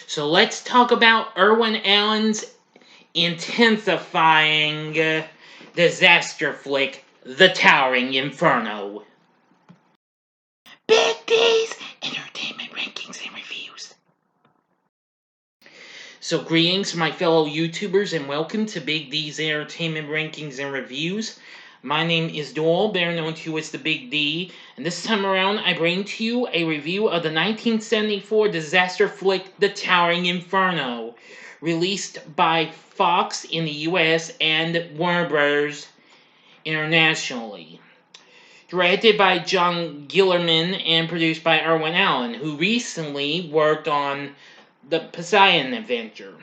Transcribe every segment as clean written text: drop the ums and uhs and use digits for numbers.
So let's talk about Irwin Allen's intensifying disaster flick, The Towering Inferno. Big D's Entertainment Rankings and Reviews. So greetings my fellow YouTubers and welcome to Big D's Entertainment Rankings and Reviews. My name is Doyle, better known to you as the Big D, and this time around I bring to you a review of the 1974 disaster flick The Towering Inferno, released by Fox in the US and Warner Bros. Internationally. Directed by John Guillermin and produced by Irwin Allen, who recently worked on The Poseidon Adventure.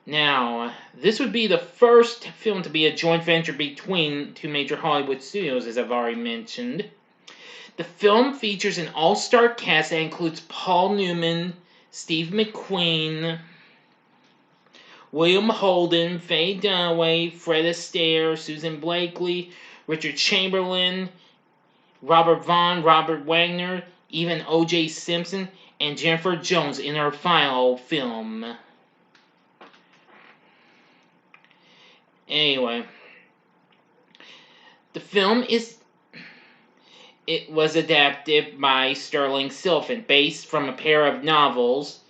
Now, this would be the first film to be a joint venture between two major Hollywood studios, as I've already mentioned. The film features an all-star cast that includes Paul Newman, Steve McQueen, William Holden, Faye Dunaway, Fred Astaire, Susan Blakely, Richard Chamberlain, Robert Vaughn, Robert Wagner, even O.J. Simpson, and Jennifer Jones in her final film. Anyway, the film was adapted by Sterling Silfen, based from a pair of novels,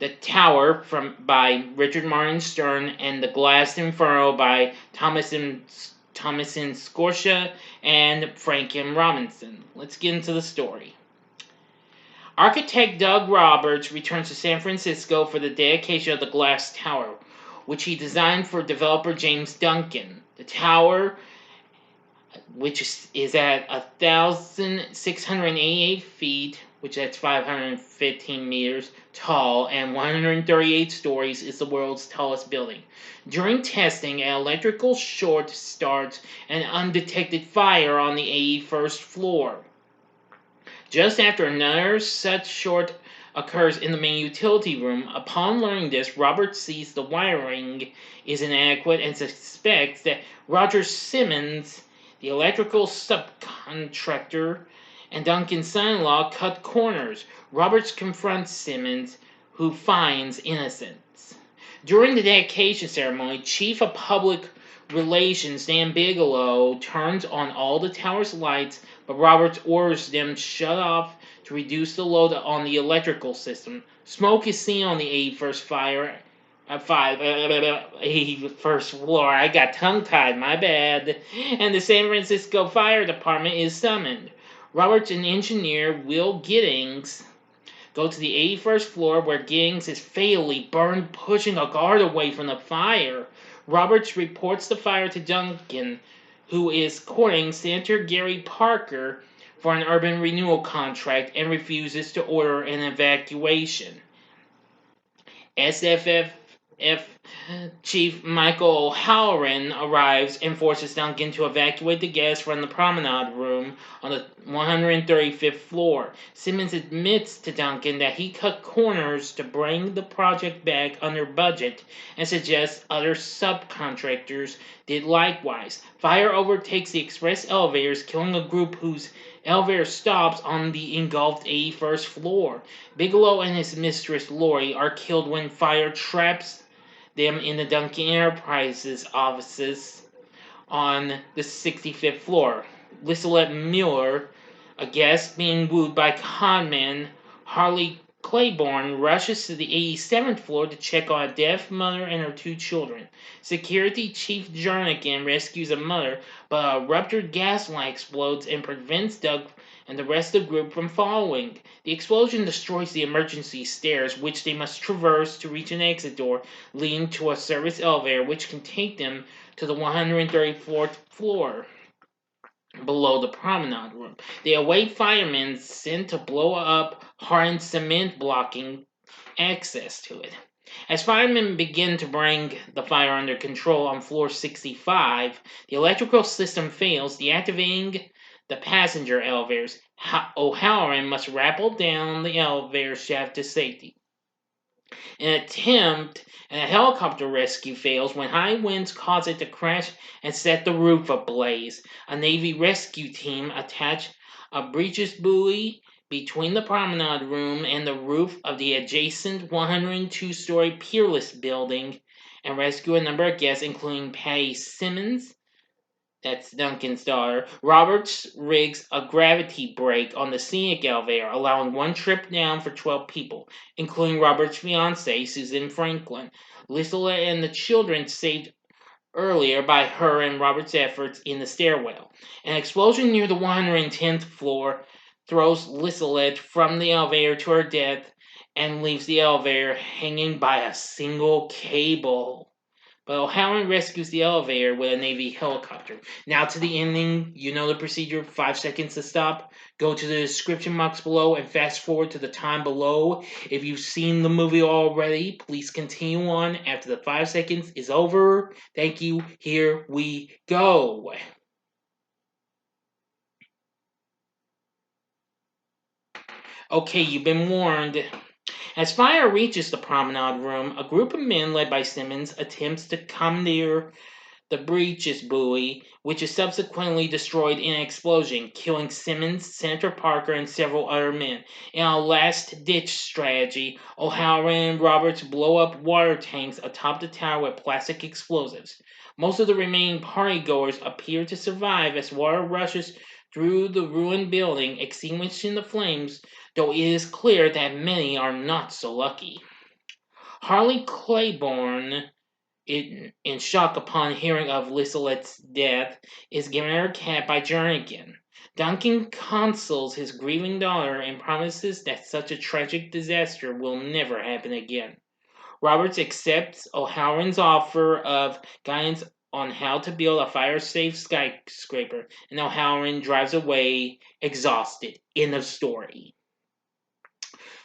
The Tower by Richard Martin Stern and The Glass Inferno by Thomasin Scotia and Frank M. Robinson. Let's get into the story. Architect Doug Roberts returns to San Francisco for the dedication of the Glass Tower, which he designed for developer James Duncan. The tower, which is at 1,688 feet, which that's 515 meters tall, and 138 stories, is the world's tallest building. During testing, an electrical short starts an undetected fire on the 81st floor. Just after another such short occurs in the main utility room, upon learning this, Robert sees the wiring is inadequate and suspects that Roger Simmons, the electrical subcontractor, and Duncan's son-in-law cut corners. Roberts confronts Simmons, who finds innocence. During the dedication ceremony, Chief of Public Relations Dan Bigelow turns on all the tower's lights, but Roberts orders them shut off to reduce the load on the electrical system. Smoke is seen on the 81st floor. I got tongue-tied, my bad. And the San Francisco Fire Department is summoned. Roberts and engineer Will Giddings go to the 81st floor, where Giddings is fatally burned pushing a guard away from the fire. Roberts reports the fire to Duncan, who is courting Senator Gary Parker for an urban renewal contract and refuses to order an evacuation. SFF Chief Michael O'Halloran arrives and forces Duncan to evacuate the guests from the promenade room on the 135th floor. Simmons admits to Duncan that he cut corners to bring the project back under budget and suggests other subcontractors did likewise. Fire overtakes the express elevators, killing a group whose elevator stops on the engulfed 81st floor. Bigelow and his mistress Lori are killed when fire traps them in the Duncan Enterprises offices on the 65th floor. Lissalette Miller, a guest being wooed by conman Harley Claiborne, rushes to the 87th floor to check on a deaf mother and her two children. Security Chief Jernigan rescues a mother, but a ruptured gas line explodes and prevents Doug and the rest of the group from following. The explosion destroys the emergency stairs, which they must traverse to reach an exit door leading to a service elevator, which can take them to the 134th floor below the promenade room. They await firemen sent to blow up hardened cement blocking access to it. As firemen begin to bring the fire under control on floor 65, the electrical system fails, deactivating the passenger elevators. O'Halloran must rappel down the elevator shaft to safety. An attempt at a helicopter rescue fails when high winds cause it to crash and set the roof ablaze. A Navy rescue team attach a breeches buoy between the promenade room and the roof of the adjacent 102-story Peerless building and rescue a number of guests, including Patty Simmons, that's Duncan's daughter. Roberts rigs a gravity brake on the scenic elevator, allowing one trip down for 12 people, including Robert's fiancée, Susan Franklin. Lisa and the children saved earlier by her and Robert's efforts in the stairwell. An explosion near the 110th floor throws Lissalette from the elevator to her death and leaves the elevator hanging by a single cable. But O'Halloran rescues the elevator with a Navy helicopter. Now to the ending, you know the procedure, 5 seconds to stop. Go to the description box below and fast forward to the time below. If you've seen the movie already, please continue on after the 5 seconds is over. Thank you. Here we go. Okay, you've been warned. As fire reaches the promenade room, a group of men led by Simmons attempts to commandeer the breaches buoy, which is subsequently destroyed in an explosion, killing Simmons, Senator Parker, and several other men. In a last-ditch strategy, O'Halloran and Roberts blow up water tanks atop the tower with plastic explosives. Most of the remaining partygoers appear to survive as water rushes through the ruined building, extinguishing the flames, though it is clear that many are not so lucky. Harley Claiborne, in shock upon hearing of Lissalette's death, is given her cat by Jernigan. Duncan consoles his grieving daughter and promises that such a tragic disaster will never happen again. Roberts accepts O'Halloran's offer of guidance on how to build a fire-safe skyscraper, and O'Halloran drives away exhausted. End of story.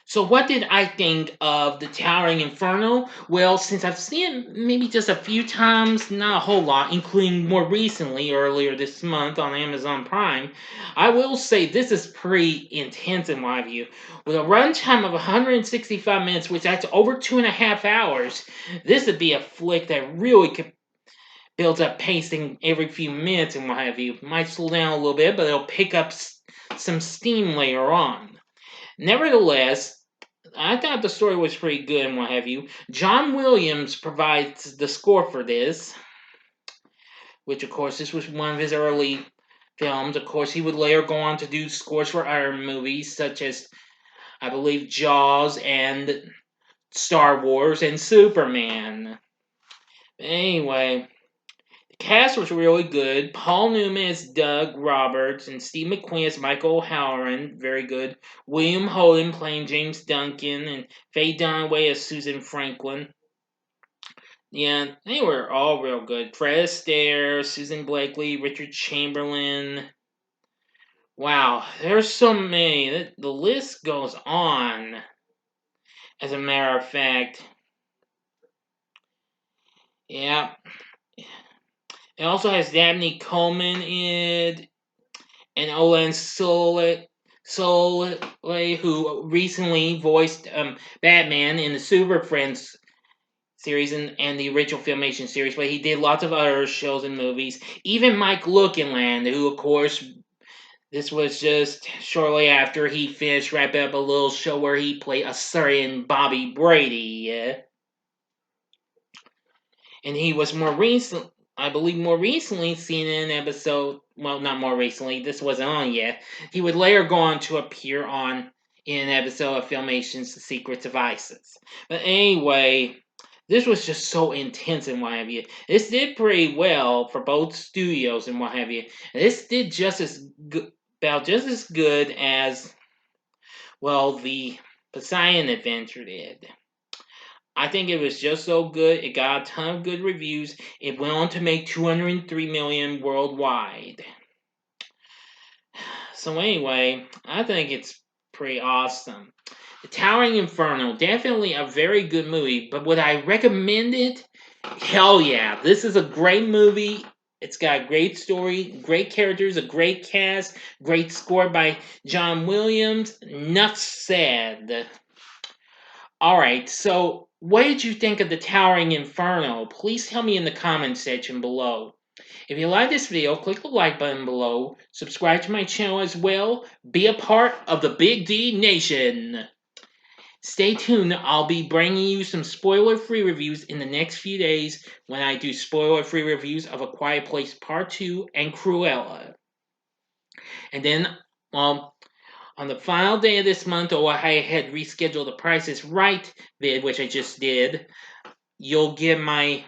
So what did I think of the Towering Inferno? Well, since I've seen it maybe just a few times, not a whole lot, including more recently, earlier this month on Amazon Prime, I will say this is pretty intense in my view. With a runtime of 165 minutes, which that's over 2.5 hours, this would be a flick that really could build up pacing every few minutes and what have you. Might slow down a little bit, but it'll pick up some steam later on. Nevertheless, I thought the story was pretty good and what have you. John Williams provides the score for this, which of course this was one of his early films. Of course, he would later go on to do scores for other movies such as, I believe, Jaws and Star Wars and Superman. Anyway, the cast was really good. Paul Newman as Doug Roberts and Steve McQueen as Michael O'Halloran, very good. William Holden playing James Duncan and Faye Dunaway as Susan Franklin. Yeah, they were all real good. Fred Astaire, Susan Blakely, Richard Chamberlain. Wow, there's so many. The list goes on, as a matter of fact. Yeah. It also has Dabney Coleman in it, and Olan Soleil, who recently voiced Batman in the Super Friends series and the original Filmation series, but he did lots of other shows and movies. Even Mike Lookinland, who, of course, this was just shortly after he finished wrapping up a little show where he played a certain Bobby Brady. And he was more recent, I believe, more recently seen in an episode. Well, not more recently. This wasn't on yet. He would later go on to appear in an episode of Filmation's The Secrets of Isis. But anyway, this was just so intense and what have you. This did pretty well for both studios and what have you. This did about just as good as, well, the Poseidon Adventure did. I think it was just so good. It got a ton of good reviews. It went on to make $203 million worldwide. So anyway, I think it's pretty awesome. The Towering Inferno, definitely a very good movie, but would I recommend it? Hell yeah. This is a great movie. It's got a great story, great characters, a great cast, great score by John Williams. Enough said. Alright, so what did you think of the Towering Inferno? Please tell me in the comments section below. If you like this video, click the like button below, subscribe to my channel as well, be a part of the Big D Nation. Stay tuned, I'll be bringing you some spoiler-free reviews in the next few days when I do spoiler-free reviews of A Quiet Place Part 2 and Cruella. And then, well, on the final day of this month, or I had rescheduled the Price is Right vid, which I just did, you'll get my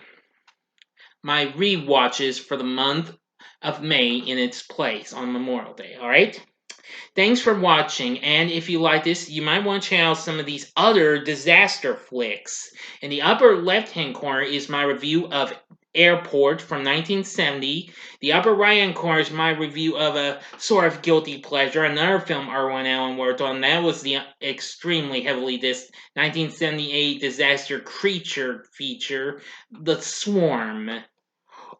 rewatches for the month of May in its place on Memorial Day, alright? Thanks for watching, and if you like this, you might want to check out some of these other disaster flicks. In the upper left-hand corner is my review of Airport from 1970. The upper right-hand corner is my review of a sort of guilty pleasure, another film Irwin Allen worked on. That was the extremely heavily dissed 1978 disaster creature feature, The Swarm.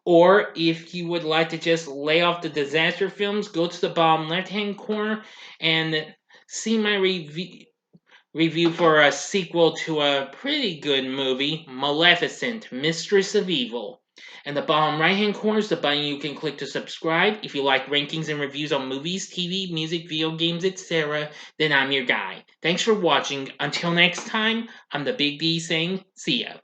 Or if you would like to just lay off the disaster films, go to the bottom left-hand corner and see my review for a sequel to a pretty good movie, Maleficent, Mistress of Evil. And the bottom right-hand corner is the button you can click to subscribe. If you like rankings and reviews on movies, TV, music, video games, etc., then I'm your guy. Thanks for watching. Until next time, I'm the Big D saying, see ya.